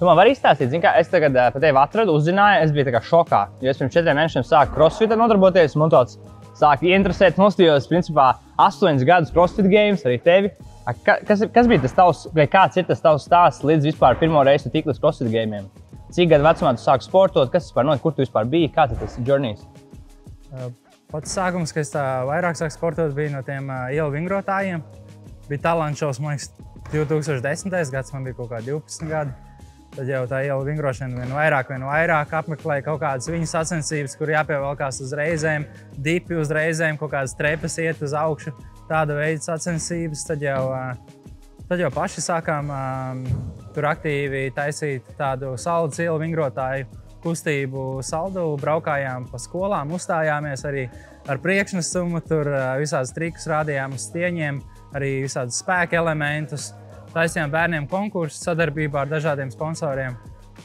Tu man vari izstāstīt, zini, kā es tagad pa tevi atradu, uzzināju, es biju tā kā šokā. Jo es pirms 4 mēnešiem sāku crossfitā nodarboties, man tāds sāku ieinteresēt, nostījos, principā, 8 gadus crossfit games, arī tevi. Kas bija tas tavs, vai kāds ir tas tavs stāsts līdz vispār pirmo reizi tik līdz crossfit gamiem? Cik gadu vecumā tu sāki sportot, kas vispār notika, kur tu vispār biji, kāds ir tas journeys? Pats sākums, kad es vairāk sāku sportot, bija no tiem ielu vingrotājiem. Bija talants šovs, man liekas, 2010. gads, man bija kaut kā 12 gadi. Tad jau tā ielu vingrošana vien vairāk apmeklēja kaut kādas viņu sacensības, kur jāpievelkās uz reizēm, dipi uz reizēm, kaut kādas trepas iet uz augšu, tāda veida sacensības. Tad jau paši sākām tur aktīvi taisīt tādu saldus ielu vingrotāju kustību saldu, braukājām pa skolām, uzstājāmies arī ar priekšnesumu, tur visādas trikus rādījām uz stieņiem, arī visādas spēka elementus. Taisījām bērniem konkursus sadarbībā ar dažādiem sponsoriem.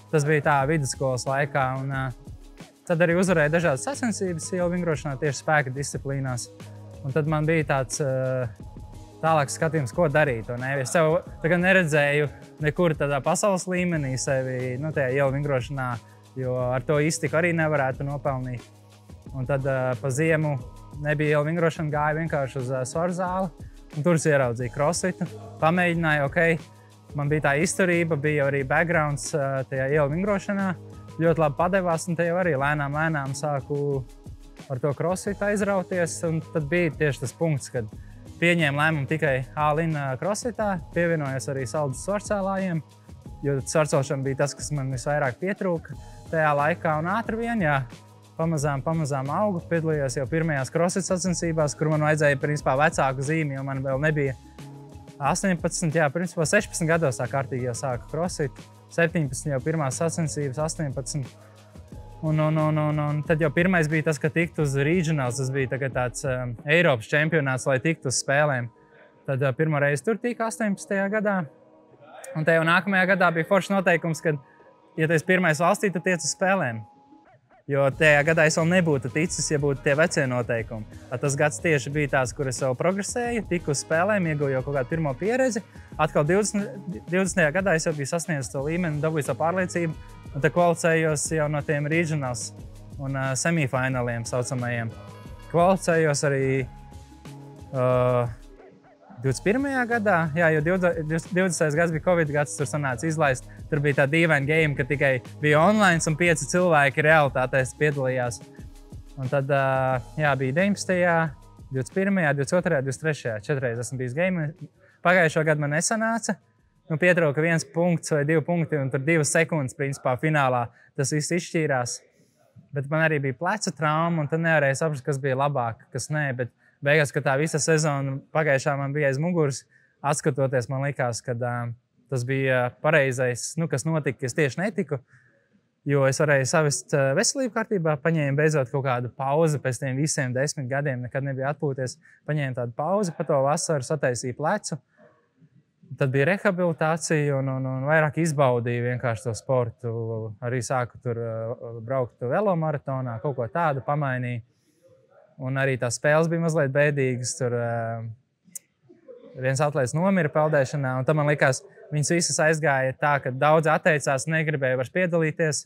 Tas bija tā vidusskolas laikā. Un, tad arī uzvarēja dažādas sacensības ielu vingrošanā tieši spēka disciplīnās. Un tad man bija tāds tālāks skatījums, ko darīt. Es sev tagad neredzēju nekur tādā pasaules līmenī sevi tajā ielu vingrošanā, jo ar to iztiku arī nevarētu nopelnīt. Un tad pa ziemu nebija ielu vingrošana, gāja vienkārši uz svaru zāli. Un tur es ieraudzīju crossfitu, pamēģināju, man bija tā izturība, bija arī backgrounds tajā ielu vingrošanā. Ļoti labi padevās, un te jau arī lēnām sāku ar to crossfitu aizrauties. Un tad bija tieši tas punkts, kad pieņēmu lēmumu tikai all-in crossfitā, pievienojos arī saldus svarcēlājiem, jo svarcelšana bija tas, kas man visvairāk pietrūka tajā laikā. Un ātri vien, pamazām augu, piedalījos jau pirmajās crossfit sacensībās, kur man vajadzēja principā vecāku zīmi, jo man vēl nebija 18, principā 16 gados kārtīgi jau sāku crossfit, 17 jau pirmās sacensības, 18. Un tad jau pirmais bija tas, ka tikt uz regionals, tas bija tagad tāds Eiropas čempionāts, lai tiktu uz spēlēm. Tad pirmo reizi tur tika 18. gadā, un te jau nākamajā gadā bija foršs noteikums, ka, ja tu esi pirmais valstī, tad tiec uz spēlēm. Jo tajā gadā es vēl nebūtu ticis, ja būtu tie vecie noteikumi. Tas gads tieši bija tāds, kur es vēl progresēju, tiku uz spēlēm, ieguvu jau kaut kādu pirmo pieredzi. Atkal 20. gadā es jau biju sasniedzis to līmeni, dabūju savu pārliecību, un tad kvalificējos jau no tiem regionals un semifināliem saucamajiem. Kvalificējos arī 21. gadā, jo 20. gads bija Covid gads, tur sanāca izlaist. Tur bija tā dīvaina game, ka tikai bija online un 5 cilvēki realitātēs piedalījās. Un tad, bija 19., 21., 22., 23., 4 esmu bijis game. Pagājušo gadu man nesanāca. Pietrūka 1 punkts vai 2 punkti, un tur 2 sekundes, principā, finālā tas viss izšķīrās. Bet man arī bija pleca trauma, un tad nevarēja saprast, kas bija labāk, kas nē. Bet beigās, kad tā visa sezona pagājušā man bija aiz muguras, atskatoties, man likās, ka tas bija pareizais, kas notika, es tieši netiku, jo es varēju savest veselību kārtībā, paņēmu beidzot kaut kādu pauzi pēc tiem visiem 10 gadiem, nekad nebija atpūties, paņēmu tādu pauzi, pa to vasaru sataisīju plecu. Tad bija rehabilitācija un vairāk izbaudīju vienkārši to sportu. Arī sāku tur braukt velomaratonā, kaut ko tādu pamainīju. Un arī tās spēles bija mazliet bēdīgas. Tur viens atlēts nomira peldēšanā, un tam man likās, viņas visas aizgāja tā, ka daudz atteicās, negribēja vairs piedalīties,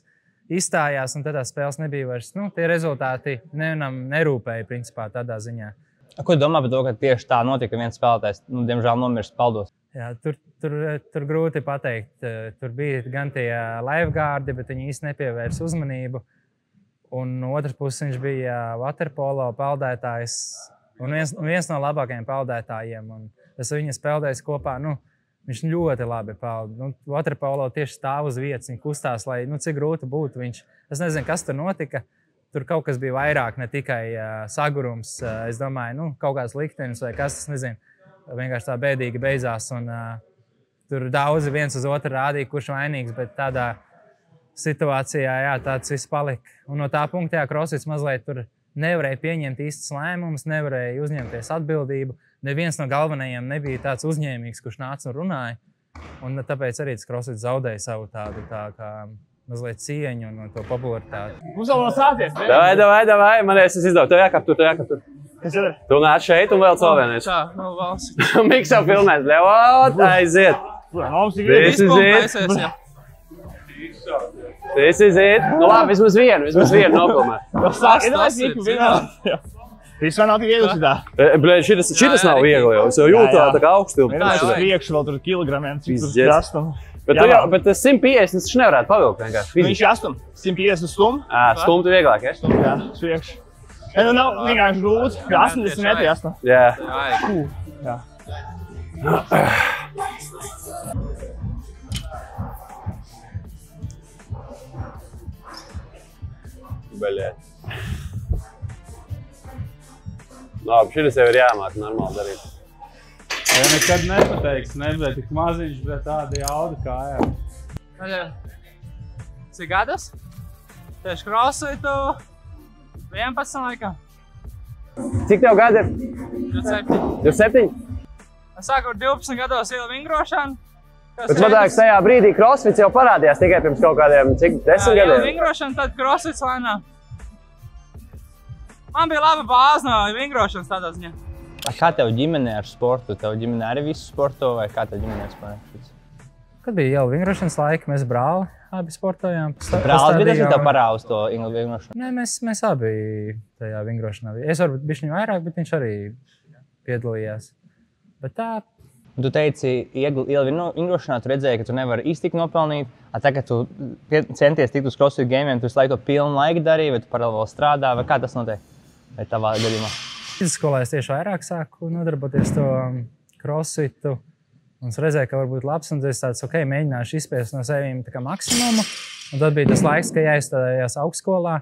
izstājās, un tad tās spēles nebija vairs. Tie rezultāti nevienam nerūpēja, principā, tādā ziņā. Ko domā par to, ka tieši tā notika, viens spēlētājs, diemžēl nomirst peldos? Jā, tur grūti pateikt. Tur bija gan tie lifeguardi, bet viņi īsti nepievērsa uzmanību. Un no otras puses viņš bija waterpolo peldētājs un viens no labākajiem peldētājiem. Un es viņu peldēju kopā, viņš ļoti labi peld. Waterpolo tieši stāv uz vietas, viņa kustās, lai cik grūti būtu viņš. Es nezinu, kas tur notika. Tur kaut kas bija vairāk, ne tikai sagurums. Es domāju, kaut kāds liktenis vai kas, es nezinu. Vienkārši tā bēdīgi beidzās. Un, tur daudzi viens uz otru rādīja, kurš vainīgs, bet tādā situācijā, tāds viss palika. Un no tā punkta, crossfits mazliet tur nevarēja pieņemt īstas lēmumus, nevarēja uzņemties atbildību. Neviens no galvenajiem nebija tāds uzņēmīgs, kurš nāca un runāja. Un tāpēc arī tas crossfits zaudēja savu tādu tā kā mazliet cieņu un to popularitāti. Mums vēl sācies, ne? Davai, man es izdevu. Tev jākāp tur. Kas ir? Tu nāc šeit un vēl cilvēnies. Tā, nav valsts. Miks jau filmēs, aiziet. Mums ir This is it. This is it. Nu labi, vismaz vienu nopilnē. Vispār nav tik viegli šitā. Bļēd, šitas nav viegli jau. Es jau jūtu tā kā augstu. Priekšu vēl tur kilogramiem, cik tur astum. Bet 150 es nevarētu pavilkt vienkārši. Viņš astum, 150 stum. Stumtu vieglāk, ja? Jā, priekšu. Nu nav vienkārši grūti, 80 metri astum. Jā. Jā. Bļēd. Labi, šitas jau ir jāmāk normāli darīt. Ja nekad nepateiks, nebija tik maziņš, bet tāda jauda kājām. Cik gadus? Tieši crossfitu 11 laikam. Cik tev gadi ir? 27? Es sāku ar 12 gados ielu vingrošanu. Bet vadāk tajā brīdī crossfits jau parādījās tikai pirms kaut kādiem, cik 10 gadiem? Ielu vingrošanu, tad crossfits lēnām. Man bija laba bāze no vingrošanas tādā ziņā. Kā tev ģimene ar sportu? Tev ģimene arī visu sporto vai kā tev ģimene sporto? Kad bija jau vingrošanas laika, mēs brāli abi sportojām. Brālis bija tas, ka tev parāda uz to vingrošanu? Nē, mēs abi tajā vingrošanā. Es varbūt bišķiņu vairāk, bet viņš arī piedalījās. Bet tā... Tu teici, ielu vingrošanā tu redzēji, ka tu nevari īsti tik nopelnīt. Tagad tu centies tikt uz crossfit gamiem, tu visu laiku to pilnu laiku darīji, vai tu paralēli vēl strādā, vai kā tas notiek? Vai tavā gadījumā? Vidusskolā es tieši vairāk sāku nodarboties to crossfitu. Un es redzēju, ka varbūt labs, un es tāds, ok, mēģināšu izspiest no sevīm tā kā maksimumu. Un tad bija tas laiks, ka jāizstādājās augstskolā.